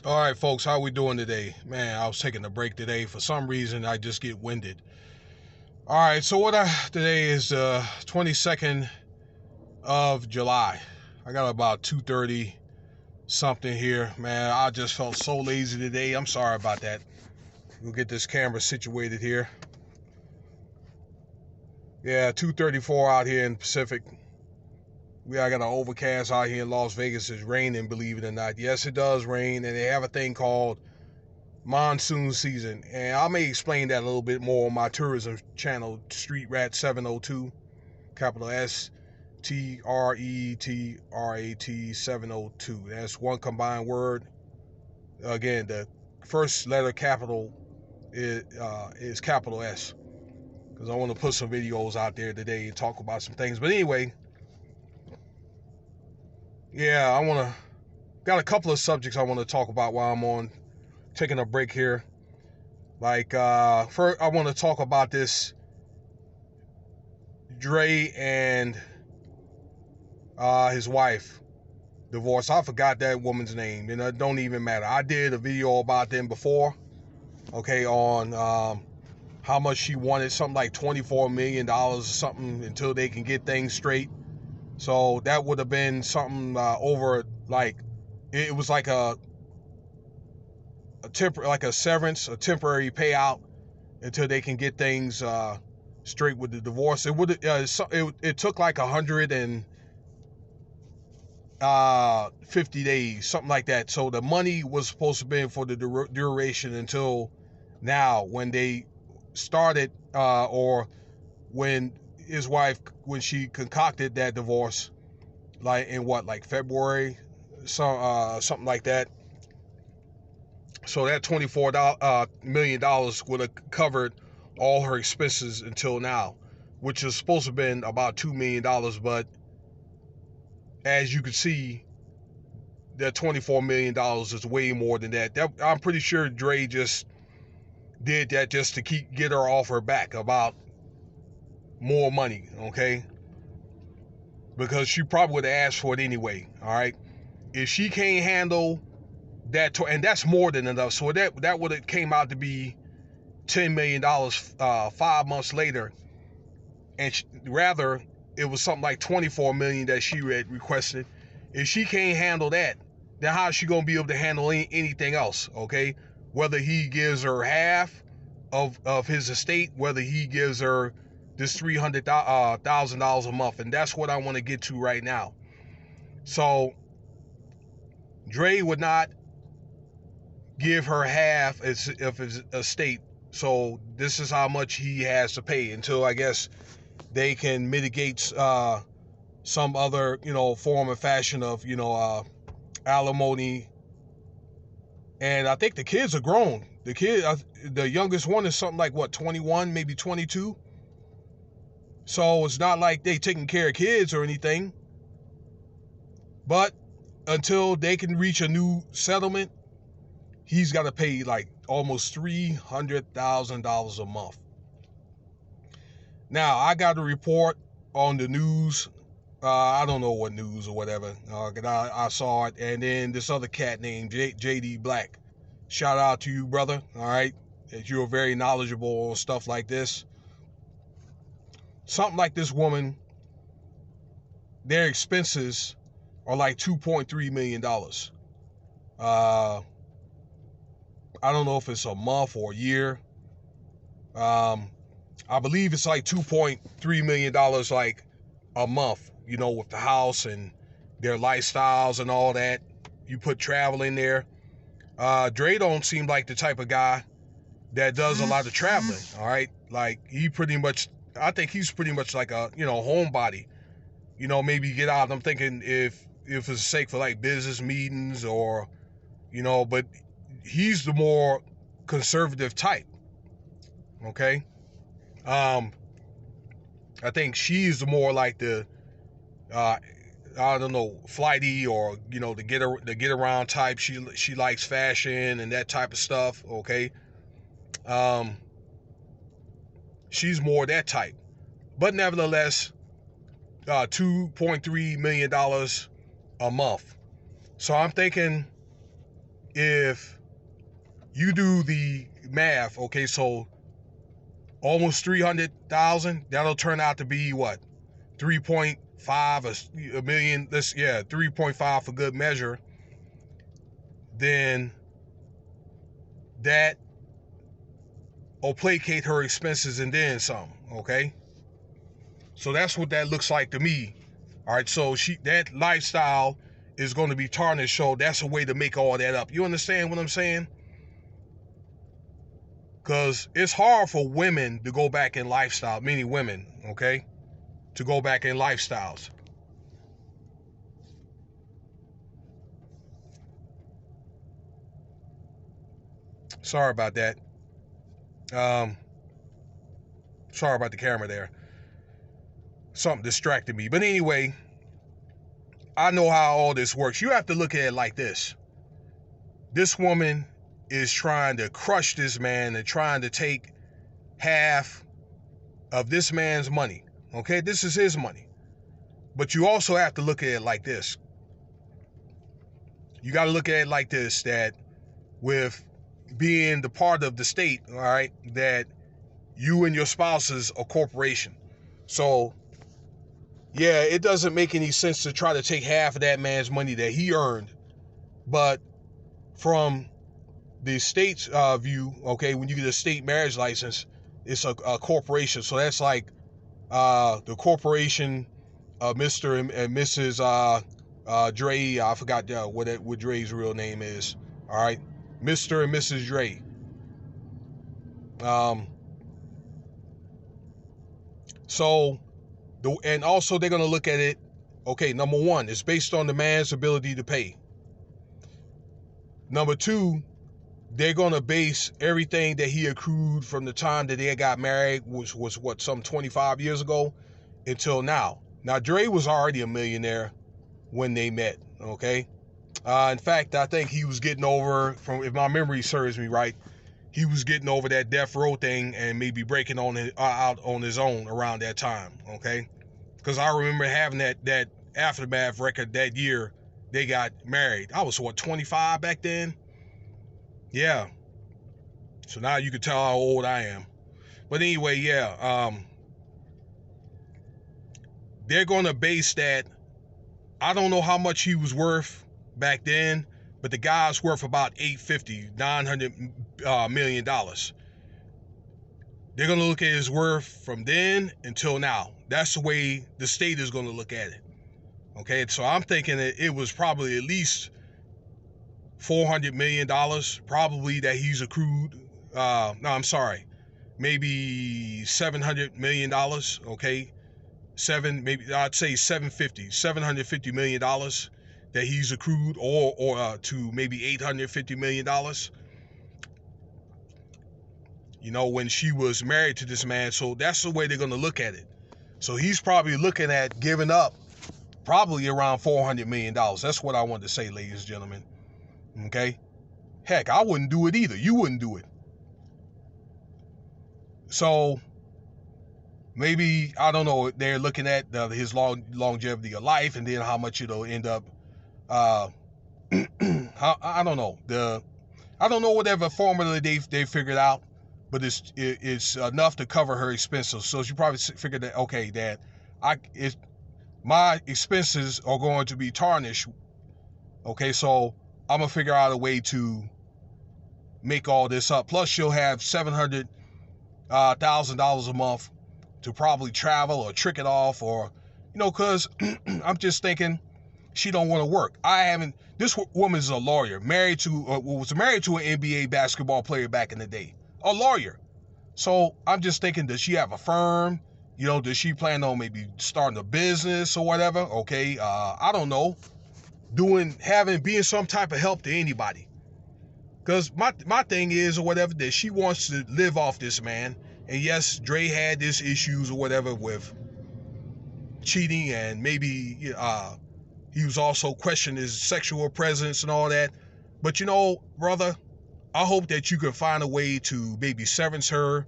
All right, folks, how we doing today? Man, I was taking a break today. For some reason, I just get winded. All right, so today is 22nd of July. I got about 2:30 something here. Man, I just felt so lazy today. I'm sorry about that. We'll get this camera situated here. Yeah, 2:34 out here in the Pacific. I got an overcast out here in Las Vegas. It's raining, believe it or not. Yes, it does rain, and they have a thing called monsoon season, and I may explain that a little bit more on my tourism channel, Street Rat 702, capital STRETRAT 702. That's one combined word. Again, the first letter capital is capital S, because I want to put some videos out there today and talk about some things. But anyway, yeah, got a couple of subjects I want to talk about while I'm on taking a break here. First, I want to talk about this Dre and his wife divorce. I forgot that woman's name, and it don't even matter. I did a video about them before, okay, on how much she wanted, something like $24 million or something, until they can get things straight. So that would have been something over, like, it was like a severance, a temporary payout until they can get things straight with the divorce. It took like 150 days, something like that. So the money was supposed to be for the duration until now, when they started, or when his wife, when she concocted that divorce, like in like February, something like that. So that $24 million would have covered all her expenses until now, which is supposed to have been about $2 million. But as you can see, that $24 million is way more than that. I'm pretty sure Dre just did that just to get her off her back about more money, okay? Because she probably would have asked for it anyway, all right? If she can't handle that, and that's more than enough. So that would have came out to be $10 million 5 months later, and rather it was something like $24 million that she had requested. If she can't handle that, then how is she going to be able to handle anything else, okay? Whether he gives her half of his estate, whether he gives her this $300,000 a month, and that's what I want to get to right now. So Dre would not give her half of his estate, so this is how much he has to pay until, I guess, they can mitigate some other, form and fashion of, alimony. And I think the kids are grown. The youngest one is something like, what, 21, maybe 22. So it's not like they taking care of kids or anything. But until they can reach a new settlement, he's got to pay like almost $300,000 a month. Now, I got a report on the news. I don't know what news or whatever. I saw it. And then this other cat named JD Black. Shout out to you, brother. All right. You're very knowledgeable on stuff like this. Something like this woman, their expenses are like $2.3 million. I don't know if it's a month or a year. I believe it's like $2.3 million like a month, with the house and their lifestyles and all that. You put travel in there. Dre don't seem like the type of guy that does a lot of traveling, all right? Like, I think he's pretty much like a, homebody. Maybe get out. I'm thinking if it's sake for like business meetings or, but he's the more conservative type, okay? I think she's the more like the, I don't know, flighty, or the get around type. She likes fashion and that type of stuff. Okay, she's more that type. But nevertheless, $2.3 million a month. So I'm thinking, if you do the math, okay, so almost 300,000, that'll turn out to be what? 3.5 a million, 3.5 for good measure. Then that will placate her expenses and then some, okay? So that's what that looks like to me. All right, so that lifestyle is going to be tarnished, so that's a way to make all that up. You understand what I'm saying? Because it's hard for women to go back in lifestyle, many women, okay, to go back in lifestyles. Sorry about that. Sorry about the camera there. Something distracted me. But anyway, I know how all this works. You have to look at it like this. This woman is trying to crush this man and trying to take half of this man's money. Okay, this is his money. But you also have to look at it like this. You got to look at it like this, that with being the part of the state, all right, that you and your spouse is a corporation. So, yeah, it doesn't make any sense to try to take half of that man's money that he earned. But from the state's view, okay, when you get a state marriage license, it's a corporation. So that's like the corporation, Mr. and Mrs. Dre. I forgot what Dre's real name is. All right, Mr. and Mrs. Dre. And also they're gonna look at it. Okay, number one, it's based on the man's ability to pay. Number two, they're gonna base everything that he accrued from the time that they got married, which was what, some 25 years ago, until now. Now, Dre was already a millionaire when they met, okay? In fact, I think he was getting over, if my memory serves me right, he was getting over that death row thing and maybe breaking out on his own around that time, okay? Because I remember having that Aftermath record that year they got married. I was, 25 back then? Yeah. So now you can tell how old I am. But anyway, yeah. They're going to base that. I don't know how much he was worth back then, but the guy's worth about $900 million. They're going to look at his worth from then until now. That's the way the state is going to look at it. Okay, so I'm thinking that it was probably at least $400 million, probably, that he's accrued. No, I'm sorry. Maybe $700 million, okay? Maybe I'd say $750 million that he's accrued, or to maybe $850 million. You know, when she was married to this man. So that's the way they're going to look at it. So he's probably looking at giving up probably around $400 million. That's what I wanted to say, ladies and gentlemen. Okay? Heck, I wouldn't do it either. You wouldn't do it. So maybe, I don't know, they're looking at his longevity of life, and then how much it'll end up. I don't know. I don't know whatever formula they figured out, but it's enough to cover her expenses. So she probably figured that, okay, that my expenses are going to be tarnished. Okay, so I'm gonna figure out a way to make all this up. Plus, she'll have $700,000 a month to probably travel or trick it off, or, you know, because I'm just thinking she don't want to work. This woman is a lawyer, was married to an NBA basketball player back in the day, a lawyer. So I'm just thinking, does she have a firm? You know, does she plan on maybe starting a business or whatever? Okay, I don't know. Being some type of help to anybody. Because my thing is, or whatever, that she wants to live off this man. And yes, Dre had his issues or whatever with cheating, and maybe he was also questioning his sexual presence and all that. But, you know, brother, I hope that you can find a way to maybe severance her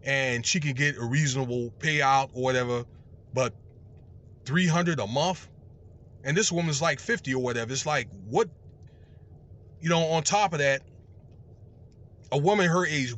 and she can get a reasonable payout or whatever. But $300 a month? And this woman's like 50 or whatever. It's like, what? on top of that, a woman her age